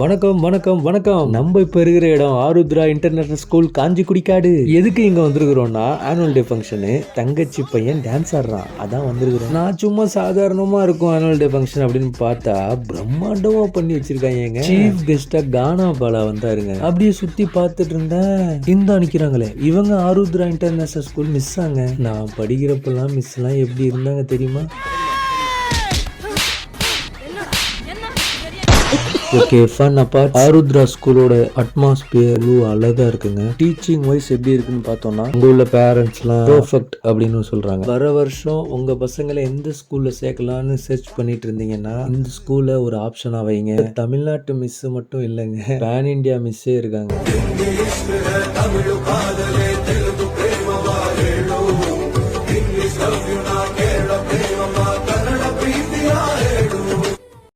வணக்கம் வணக்கம் வணக்கம். நம்ம இப்ப இருக்கிற இடம் ஆருத்ரா இன்டர்நேஷனல் ஸ்கூல் காஞ்சிக்குடிக்காடு. எதுக்கு இங்க வந்திருக்கிறோம்னா ஆனுவல் டே ஃபங்க்ஷனு. தங்கச்சி பையன் டான்ஸ் ஆடுறான், அதான் வந்திருக்கிறோம். நான் சும்மா சாதாரணமா இருக்கும் ஆனுவல் டே ஃபங்க்ஷன் அப்படின்னு பார்த்தா பிரம்மாண்டமா பண்ணி வச்சிருக்காங்க. சீஃப் கெஸ்டா கானா பாலா வந்தாருங்க. அப்படியே சுத்தி பார்த்துட்டு இருந்தேன், இந்த நிக்கிறாங்களே இவங்க ஆருத்ரா இன்டர்நேஷனல் ஸ்கூல் மிஸ் ஆங்க. நான் படிக்கிறப்பெல்லாம் மிஸ் எல்லாம் எப்படி இருந்தாங்க தெரியுமா? Okay, fun apart. ஆருத்ரா ஸ்கூலோட அட்மாஸ்பியர் அழகா இருக்குங்க. டீச்சிங் வைஸ் எப்படி இருக்குன்னு பார்த்தோம்னா, உங்க உள்ள பேரண்ட்ஸ்லாம் பெர்ஃபெக்ட் அப்படின்னு சொல்றாங்க. வர வருஷம் உங்க பசங்களை எந்த ஸ்கூல்ல சேர்க்கலாம்னு சர்ச் பண்ணிட்டு இருந்தீங்கன்னா இந்த ஸ்கூல்ல ஒரு ஆப்ஷனா வைங்க. தமிழ்நாட்டு மிஸ் மட்டும் இல்லைங்க, பேன் இண்டியா மிஸ்ஸே இருக்காங்க.